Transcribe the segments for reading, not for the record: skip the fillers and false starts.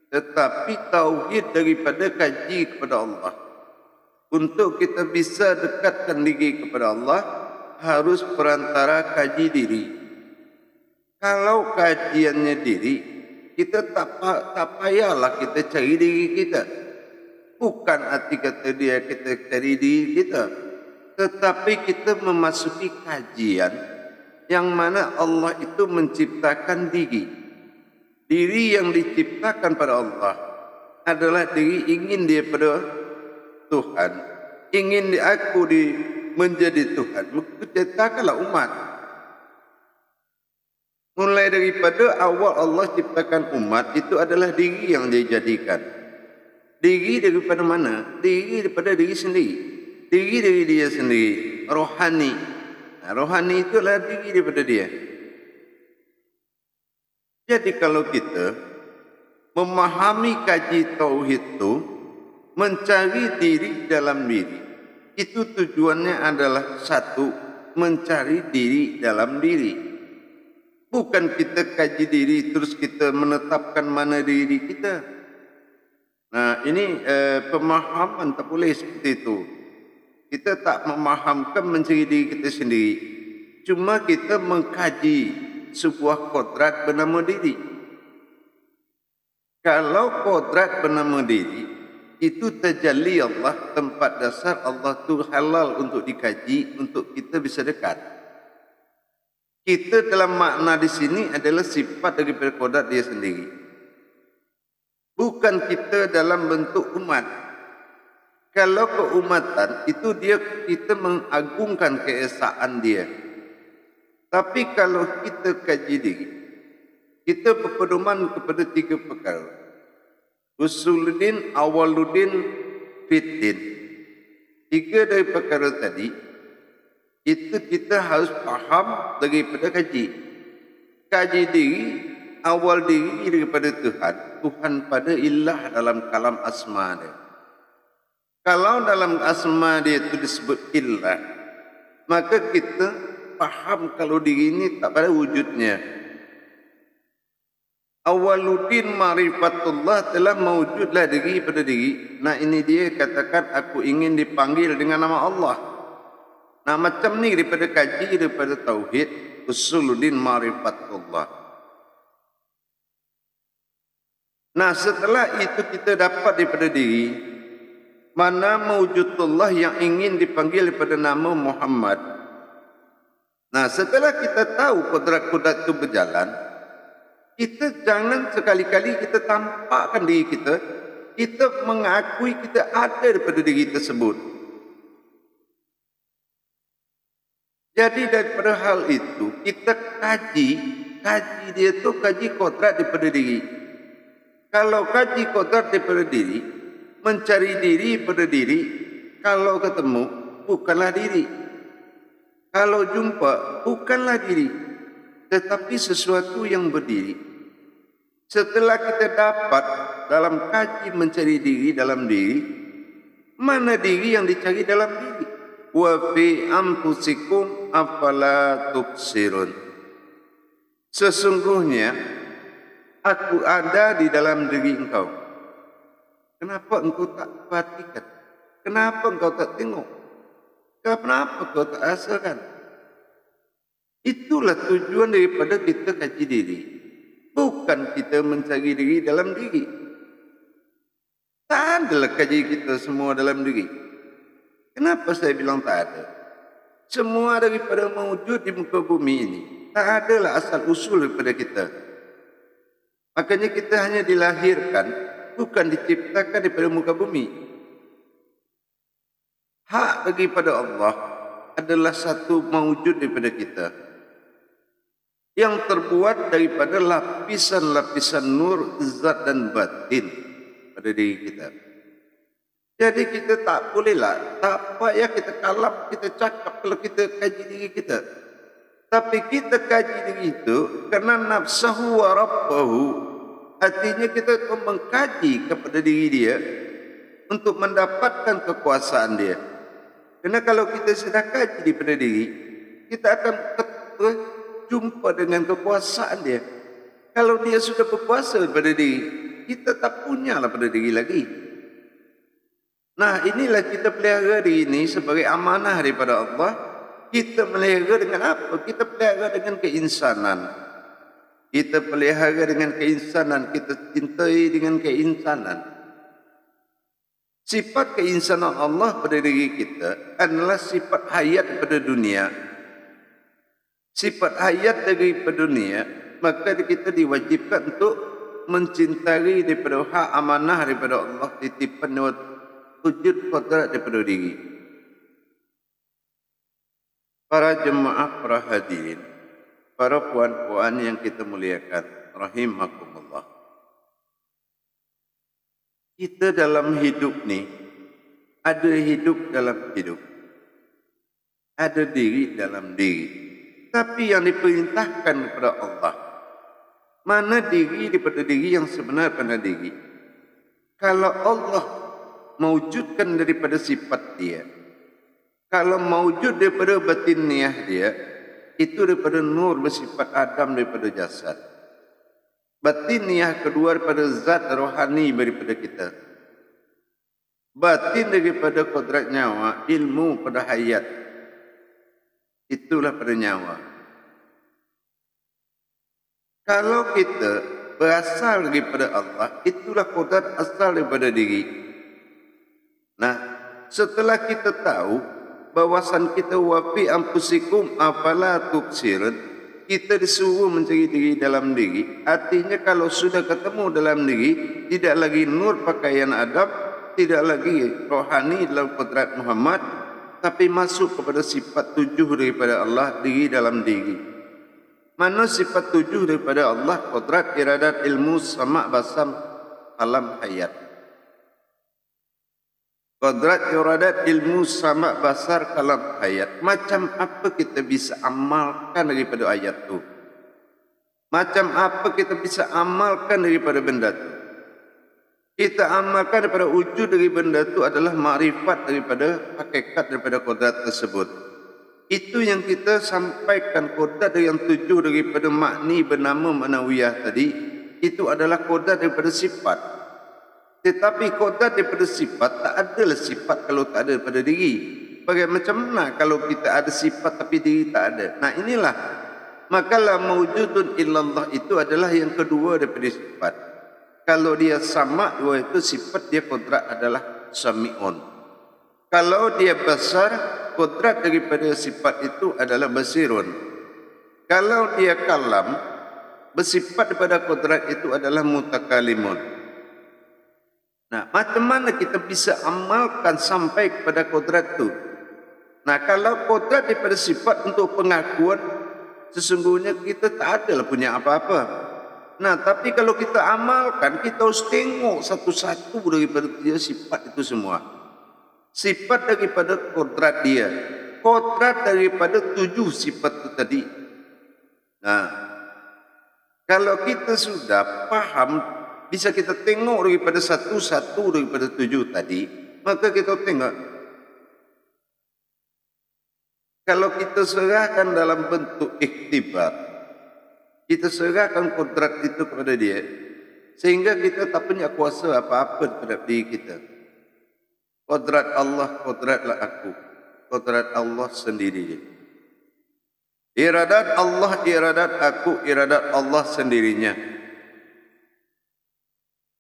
tetapi tauhid daripada kaji kepada Allah. Untuk kita bisa dekatkan diri kepada Allah, harus perantara kaji diri. Kalau kajiannya diri, kita tak payahlah kita cari diri kita. Bukan arti kata dia kita cari diri kita, tetapi kita memasuki kajian yang mana Allah itu menciptakan diri. Diri yang diciptakan pada Allah adalah diri ingin dia pada Tuhan, ingin aku menjadi Tuhan. Maka ciptakanlah umat. Mulai daripada awal Allah ciptakan umat, itu adalah diri yang dia jadikan. Diri daripada mana? Diri daripada diri sendiri. Diri dari dia sendiri, rohani. Rohani itulah diri daripada dia. Jadi kalau kita memahami kaji tauhid itu, mencari diri dalam diri, itu tujuannya adalah satu, mencari diri dalam diri. Bukan kita kaji diri terus kita menetapkan mana diri kita. Nah, ini pemahaman tak boleh seperti itu. Kita tak memahamkan mencari diri kita sendiri. Cuma kita mengkaji sebuah kodrat bernama diri. Kalau kodrat bernama diri, itu tajalli Allah, tempat dasar Allah itu halal untuk dikaji, untuk kita bisa dekat. Kita dalam makna di sini adalah sifat daripada kodrat dia sendiri. Bukan kita dalam bentuk umat. Kalau keumatan itu kita mengagungkan keesaan dia. Tapi kalau kita kaji diri, kita berpedoman kepada 3 perkara. Usuluddin, awaluddin, fiddin. 3 dari perkara tadi, itu kita harus faham daripada kaji. Kaji diri, awal diri daripada Tuhan. Tuhan pada ilah dalam kalam asma dia. Kalau dalam asma dia itu disebut ilah, maka kita faham kalau diri ini tak pada wujudnya. Awaluddin ma'rifatullah, telah mewujudlah diri pada diri. Nah, ini dia katakan aku ingin dipanggil dengan nama Allah. Nah, macam ni daripada kaji, daripada tauhid, usuluddin ma'rifatullah. Nah, setelah itu kita dapat daripada diri mana mewujudullah yang ingin dipanggil daripada nama Muhammad. Nah, setelah kita tahu kodrat-kodrat itu berjalan, kita jangan sekali-kali kita tampakkan diri kita, kita mengakui kita ada daripada diri tersebut. Jadi daripada hal itu, kita kaji dia tu kaji kodrat daripada diri. Kalau kaji kodrat daripada diri, mencari diri pada diri, kalau ketemu, bukanlah diri. Kalau jumpa, bukanlah diri, tetapi sesuatu yang berdiri. Setelah kita dapat dalam kaji mencari diri dalam diri, mana diri yang dicari dalam diri? Wa fi anfusikum afala tubsirun. Sesungguhnya aku ada di dalam diri engkau. Kenapa engkau tak perhatikan? Kenapa engkau tak tengok? Kenapa engkau tak rasakan? Itulah tujuan daripada kita kaji diri. Bukan kita mencari diri dalam diri. Tak adalah kaji kita semua dalam diri. Kenapa saya bilang tak ada? Semua daripada mewujud di muka bumi ini, tak adalah asal usul daripada kita. Makanya kita hanya dilahirkan, bukan diciptakan daripada muka bumi. Hak daripada Allah adalah satu mewujud daripada kita, yang terbuat daripada lapisan-lapisan nur, zat dan batin pada diri kita. Jadi kita tak bolehlah, tak payah kita kalap, kita cakap kalau kita kaji diri kita. Tapi kita kaji diri itu kerana nafsahu wa rabbahu. Artinya kita mengkaji kepada diri dia untuk mendapatkan kekuasaan dia. Kerana kalau kita sudah kaji daripada diri, kita akan jumpa dengan kekuasaan dia. Kalau dia sudah berkuasa daripada diri, kita tak punya lah pada diri lagi. Nah, inilah kita pelihara diri ini sebagai amanah daripada Allah. Kita pelihara dengan apa? Kita pelihara dengan keinsanan. Kita pelihara dengan keinsanan, kita cintai dengan keinsanan. Sifat keinsanan Allah pada diri kita adalah sifat hayat pada dunia. Sifat hayat daripada dunia, maka kita diwajibkan untuk mencintai daripada hak amanah daripada Allah, titipan wujud kodrat daripada diri. Para jemaah, para hadirin, para puan-puan yang kita muliakan, rahimakumullah. Kita dalam hidup ni, ada hidup dalam hidup. Ada diri dalam diri. Tapi yang diperintahkan kepada Allah, mana diri daripada diri yang sebenar pada diri. Kalau Allah mewujudkan daripada sifat dia, kalau mewujud daripada batiniah dia, itu daripada nur bersifat Adam daripada jasad. Batiniah kedua daripada zat rohani daripada kita. Batin daripada kodrat nyawa, ilmu pada hayat. Itulah pada nyawa. Kalau kita berasal daripada Allah, itulah kodrat asal daripada diri. Nah, setelah kita tahu bahawasan kita wafi ampusikum afala tubsirun, kita disuruh mencari diri dalam diri. Artinya kalau sudah ketemu dalam diri, tidak lagi nur pakaian Adam, tidak lagi rohani dalam kodrat Muhammad, tapi masuk kepada sifat tujuh daripada Allah, diri dalam diri. Mana sifat tujuh daripada Allah? Kodrat, iradat, ilmu, sama, basam, alam, hayat. Kodrat, iradat, ilmu, sama, basar, kalam, hayat. Macam apa kita bisa amalkan daripada ayat itu? Macam apa kita bisa amalkan daripada benda itu? Kita amalkan daripada wujud dari benda itu adalah makrifat daripada hakikat daripada kodrat tersebut. Itu yang kita sampaikan, kodrat yang tujuh daripada makni bernama manawiyah tadi, itu adalah kodrat daripada sifat. Tetapi kodrat daripada sifat tak adalah sifat kalau tak ada pada diri. Bagaimana macam mana kalau kita ada sifat tapi diri tak ada? Nah inilah. Maka la mawjudun illallah itu adalah yang kedua daripada sifat. Kalau dia sama, itu sifat dia kodrat adalah sami'un. Kalau dia besar, kodrat daripada sifat itu adalah basirun. Kalau dia kalam, bersifat daripada kodrat itu adalah mutakalimun. Nah, macam mana kita bisa amalkan sampai kepada kodrat itu? Nah, kalau kodrat daripada sifat untuk pengakuan, sesungguhnya kita tak adalah punya apa-apa. Nah, tapi kalau kita amalkan, kita harus tengok satu-satu daripada dia sifat itu semua. Sifat daripada kodrat dia. Kodrat daripada tujuh sifat itu tadi. Nah, kalau kita sudah faham, bisa kita tengok daripada satu-satu daripada tujuh tadi, maka kita tengok. Kalau kita serahkan dalam bentuk ikhtibar, kita serahkan kodrat itu kepada dia, sehingga kita tak punya kuasa apa-apa terhadap diri kita. Kodrat Allah, kodratlah aku. Kodrat Allah sendiri. Iradat Allah, iradat aku, iradat Allah sendirinya.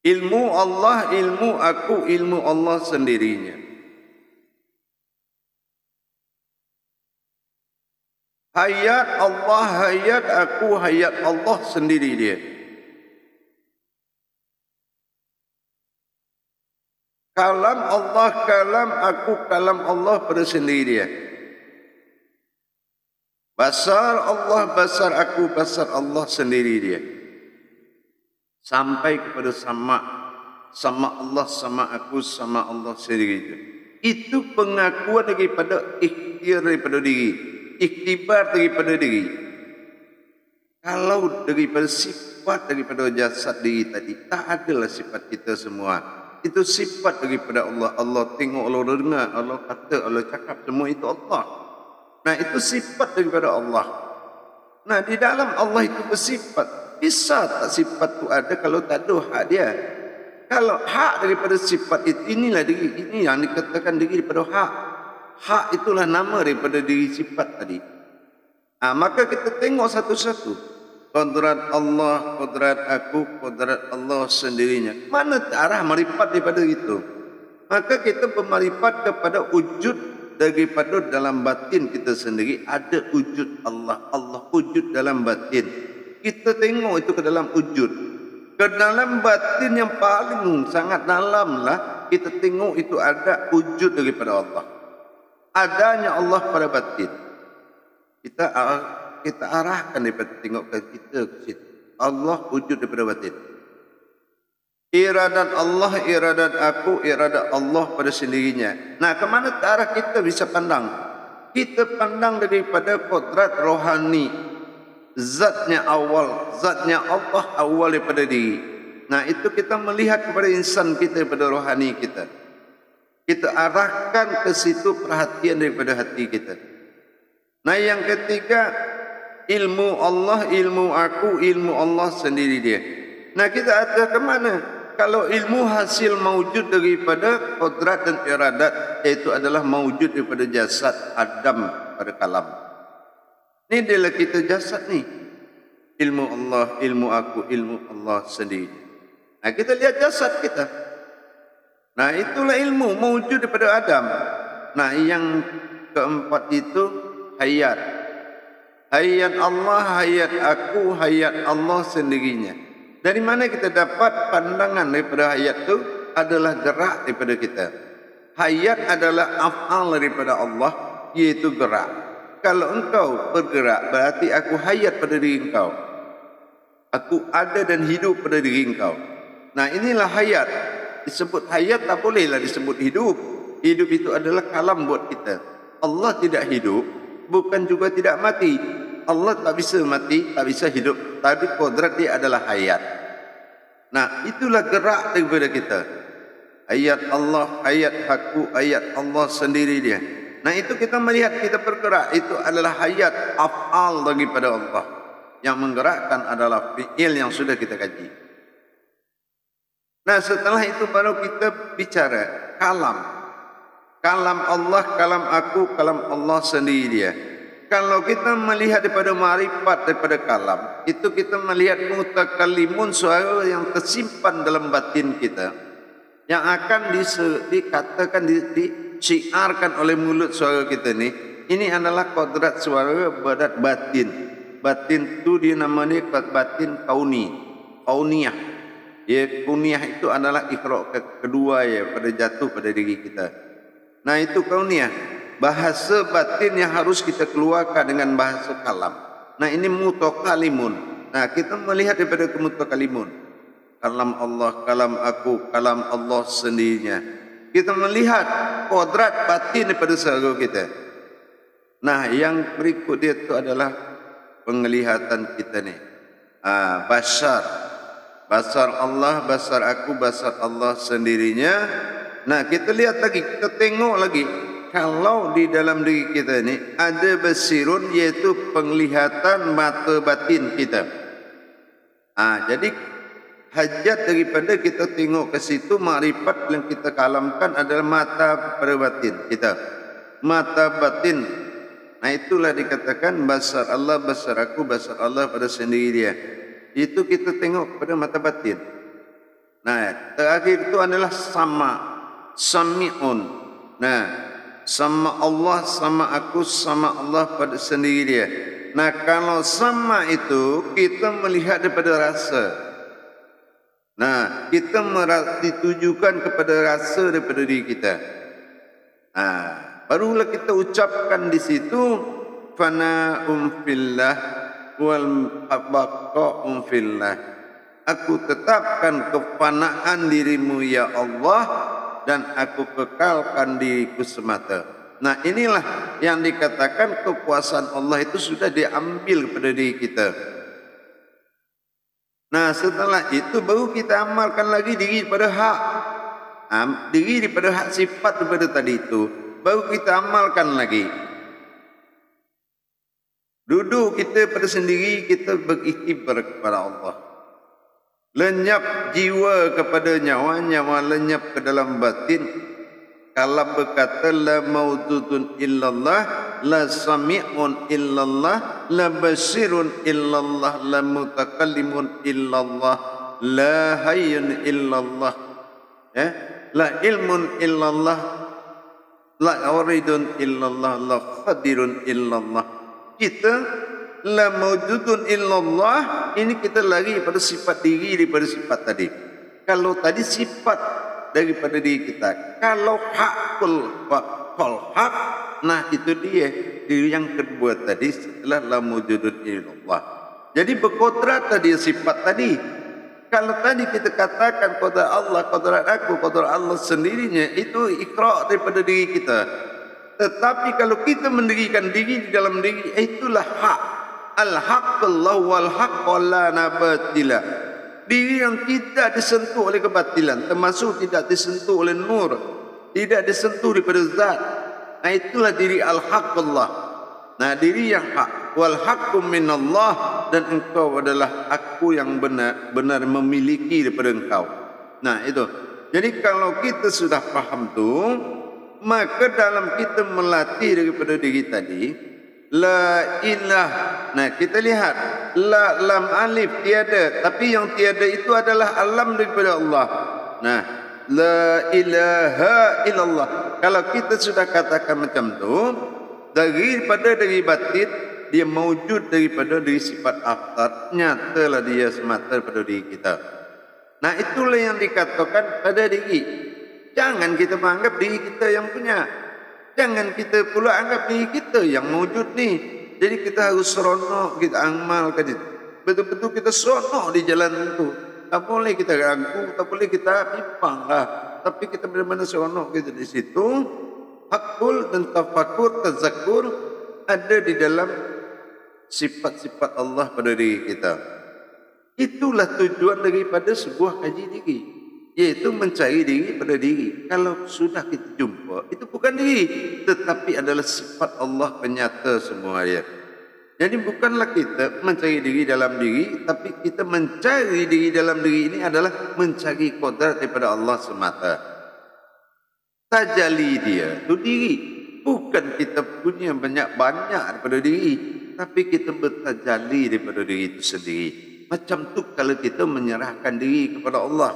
Ilmu Allah, ilmu aku, ilmu Allah sendirinya. Hayat Allah, hayat aku, hayat Allah sendiri dia. Kalam Allah, kalam aku, kalam Allah pada sendiri dia. Basar Allah, basar aku, basar Allah sendiri dia. Sampai kepada sama. Sama Allah, sama aku, sama Allah sendiri dia. Itu pengakuan daripada ikhtiar daripada diri. Ikhtibar daripada diri. Kalau daripada sifat daripada jasad diri tadi, tak adalah sifat kita semua. Itu sifat daripada Allah. Allah tengok, Allah dengar, Allah kata, Allah cakap, semua itu Allah. Nah, itu sifat daripada Allah. Nah, di dalam Allah itu bersifat. Bisa tak sifat itu ada kalau tak ada hak dia? Kalau hak daripada sifat itu, inilah diri, ini yang dikatakan diri daripada hak. Hak itulah nama daripada diri sifat tadi. Maka kita tengok satu-satu. Qudrat Allah, qudrat aku, qudrat Allah sendirinya. Mana arah marifat daripada itu? Maka kita bermarifat kepada wujud daripada dalam batin kita sendiri. Ada wujud Allah. Allah wujud dalam batin. Kita tengok itu ke dalam wujud. Ke dalam batin yang paling sangat dalam lah. Kita tengok itu ada wujud daripada Allah. Adanya Allah pada batin. Kita arahkan daripada tengok ke kita ke situ. Allah wujud daripada batin. Iradat Allah, iradat aku, iradat Allah pada sendirinya. Nah, ke mana arah kita bisa pandang? Kita pandang daripada kodrat rohani. Zatnya awal, zatnya Allah awal daripada diri. Nah, itu kita melihat kepada insan kita, daripada rohani kita. Kita arahkan ke situ perhatian daripada hati kita. Nah, yang ketiga, ilmu Allah, ilmu aku, ilmu Allah sendiri dia. Nah, kita ada ke mana? Kalau ilmu hasil mawujud daripada kodrat dan iradat, iaitu adalah mawujud daripada jasad Adam pada kalam. Ini adalah kita jasad ni. Ilmu Allah, ilmu aku, ilmu Allah sendiri. Nah, kita lihat jasad kita. Nah, itulah ilmu mawujud daripada Adam. Nah, yang keempat itu hayat. Hayat Allah, hayat aku, hayat Allah sendirinya. Dari mana kita dapat pandangan daripada hayat itu? Adalah gerak daripada kita. Hayat adalah af'al daripada Allah, iaitu gerak. Kalau engkau bergerak, berarti aku hayat pada diri engkau. Aku ada dan hidup pada diri engkau. Nah, inilah hayat. Disebut hayat tak bolehlah disebut hidup. Hidup itu adalah kalam buat kita. Allah tidak hidup, bukan juga tidak mati. Allah tak bisa mati, tak bisa hidup. Tapi kodrat dia adalah hayat. Nah, itulah gerak daripada kita. Hayat Allah, hayat aku, hayat Allah sendiri dia. Nah, itu kita melihat kita bergerak. Itu adalah hayat af'al daripada Allah. Yang menggerakkan adalah fi'il yang sudah kita kaji. Nah, setelah itu baru kita bicara kalam. Kalam Allah, kalam aku, kalam Allah sendiri dia. Kalau kita melihat daripada ma'rifat daripada kalam, itu kita melihat mutakallimun, suara yang tersimpan dalam batin kita, yang akan dikatakan, disiarkan oleh mulut suara kita ni. Ini adalah kodrat suara badat batin. Batin itu dia namanya batin kauni, kauniyah. Ya, kauniyah itu adalah ikhraq kedua ya pada jatuh pada diri kita. Nah, itu kauniyah. Bahasa batin yang harus kita keluarkan dengan bahasa kalam. Nah, ini mutakalimun. Nah, kita melihat daripada mutakalimun. Kalam Allah, kalam aku, kalam Allah sendirinya. Kita melihat kodrat batin daripada suara kita. Nah, yang berikut dia itu adalah penglihatan kita ni. Basar. Basar Allah, basar aku, basar Allah sendirinya. Nah, kita lihat lagi, kita tengok lagi. Kalau di dalam diri kita ni ada basirun, iaitu penglihatan mata batin kita. Jadi hajat daripada kita tengok ke situ, makrifat yang kita kalamkan adalah mata pada batin kita. Mata batin. Nah, itulah dikatakan basar Allah, basar aku, basar Allah pada sendiri dia. Itu kita tengok pada mata batin. Nah, terakhir itu adalah sama, sami'un. Nah, sama Allah, sama aku, sama Allah pada sendiri dia. Nah, kalau sama itu kita melihat daripada rasa. Nah, kita ditujukan kepada rasa daripada diri kita. Barulah kita ucapkan di situ fana'um fillah wal baqa'um fillah. Aku tetapkan kefanaan dirimu ya Allah, dan aku kekalkan diriku semata. Nah, inilah yang dikatakan kekuasaan Allah itu sudah diambil kepada diri kita. Nah, setelah itu baru kita amalkan lagi diri pada hak. Diri daripada hak sifat daripada tadi itu, baru kita amalkan lagi. Duduk kita pada sendiri, kita beriktibar kepada Allah. Lenyap jiwa kepada nyawa, nyawa lenyap ke dalam batin. Kalau berkata la maujudun illallah, la sami'un illallah, la basirun illallah, la mutakallimun illallah, la hayyun illallah, ya, la ilmun illallah, la waridun illallah, la qadirun illallah. Kita la maujudun illallah, ini kita lari pada sifat diri daripada sifat tadi. Kalau tadi sifat daripada diri kita, kalau hakul hak, nah itu dia diri yang kedua tadi setelah la maujudun illallah. Jadi berkodrat tadi sifat tadi. Kalau tadi kita katakan kodrat Allah, kodrat aku, kodrat Allah sendirinya, itu ikrar daripada diri kita. Tetapi kalau kita mendirikan diri di dalam diri, itulah hak. Al-haqqullah wal-haqqa la nabatila. Diri yang tidak disentuh oleh kebatilan, termasuk tidak disentuh oleh nur, tidak disentuh daripada zat. Nah, itulah diri al-haqqullah. Nah, diri yang hak. Wal-haqqu minallah, dan engkau adalah aku yang benar memiliki daripada engkau. Nah, itu. Jadi kalau kita sudah faham tu, maka dalam kita melatih daripada diri tadi, la ilah. Nah, kita lihat la lam alif tiada, tapi yang tiada itu adalah alam daripada Allah. Nah, la ilaha illallah. Kalau kita sudah katakan macam tu, daripada dari batin, dia mewujud daripada dari sifat aftar, nyatalah dia semata pada diri kita. Nah, itulah yang dikatakan pada diri. Jangan kita menganggap diri kita yang punya. Jangan kita pula anggap diri kita yang mewujud ni. Jadi kita harus seronok, kita amalkan itu. Betul-betul kita seronok di jalan itu. Tak boleh kita ragu, tak boleh kita bimbang lah. Tapi kita benar-benar seronok kita di situ. Hakul dan tafakur, tazakur ada di dalam sifat-sifat Allah pada diri kita. Itulah tujuan daripada sebuah kaji diri, yaitu mencari diri pada diri. Kalau sudah kita jumpa, itu bukan diri, tetapi adalah sifat Allah penyata semua dia. Jadi bukanlah kita mencari diri dalam diri, tapi kita mencari diri dalam diri ini adalah mencari kodrat daripada Allah semata. Tajalli dia itu diri. Bukan kita punya banyak-banyak daripada diri, tapi kita bertajalli daripada diri itu sendiri. Macam tu kalau kita menyerahkan diri kepada Allah.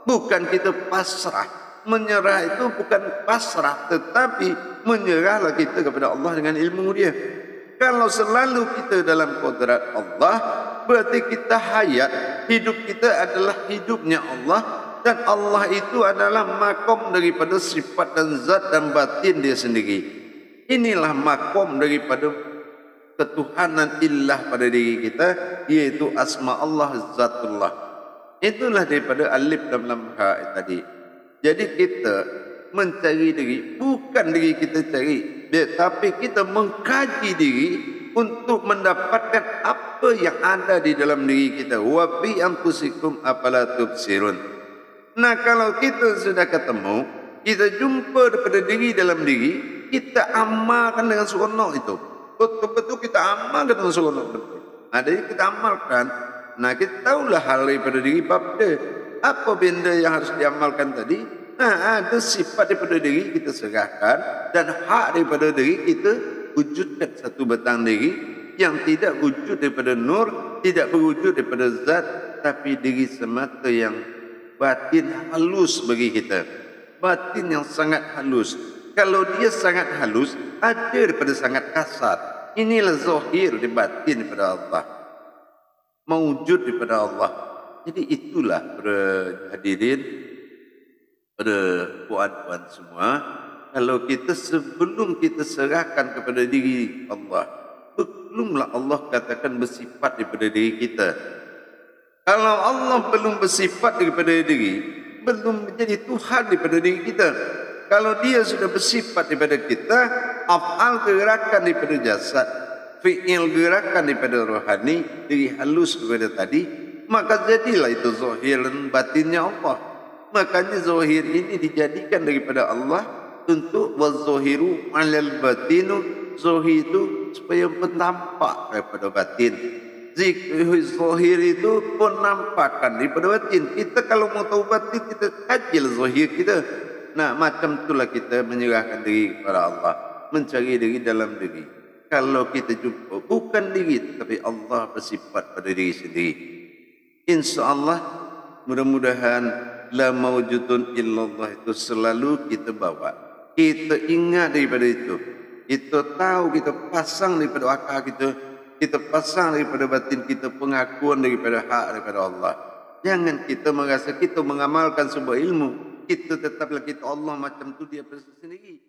Bukan kita pasrah. Menyerah itu bukan pasrah, tetapi menyerahlah kita kepada Allah dengan ilmu dia. Kalau selalu kita dalam kodrat Allah, berarti kita hayat. Hidup kita adalah hidupnya Allah. Dan Allah itu adalah makom daripada sifat dan zat dan batin dia sendiri. Inilah makom daripada ketuhanan illah pada diri kita, yaitu asma Allah, zatullah. Itulah daripada alif dan lam ha tadi. Jadi kita mencari diri, bukan diri kita cari, tapi kita mengkaji diri untuk mendapatkan apa yang ada di dalam diri kita. Wa bi anfusikum afala tubsirun. Nah, kalau kita sudah ketemu, kita jumpa daripada diri dalam diri, kita amalkan dengan seronok itu. Betul-betul kita amalkan dengan seronok. Nah, jadi kita amalkan. Nah, kita tahulah hal daripada diri pada apa benda yang harus diamalkan tadi. Nah, ada sifat daripada diri kita serahkan, dan hak daripada diri kita wujudkan satu batang diri yang tidak wujud daripada nur, tidak berwujud daripada zat, tapi diri semata yang batin halus bagi kita. Batin yang sangat halus. Kalau dia sangat halus, ada daripada sangat kasar. Inilah zahir di batin daripada Allah, mewujud daripada Allah. Jadi itulah para hadirin, para puan-puan semua, kalau kita sebelum kita serahkan kepada diri Allah, belumlah Allah katakan bersifat daripada diri kita. Kalau Allah belum bersifat daripada diri, belum menjadi Tuhan daripada diri kita. Kalau dia sudah bersifat daripada kita, af'al gerakan daripada jasad, fi'il gerakan daripada rohani, diri halus daripada tadi, maka jadilah itu zahir dan batinnya Allah. Makanya zahir ini dijadikan daripada Allah untuk wazahiru 'alal batinu zahir itu supaya pun nampak daripada batin. Zikir zahir itu pun nampakkan daripada batin. Kita kalau mau tahu batin, kita kajilah zahir kita. Nah, macam itulah kita menyerahkan diri kepada Allah, mencari diri dalam diri. Kalau kita jumpa bukan diri, tapi Allah bersifat pada diri sendiri. InsyaAllah, mudah-mudahan la mawjudun illallah itu selalu kita bawa. Kita ingat daripada itu. Kita tahu, kita pasang daripada akal kita. Kita pasang daripada batin kita pengakuan daripada hak daripada Allah. Jangan kita merasa kita mengamalkan sebuah ilmu. Kita tetaplah kita Allah macam tu dia sendiri.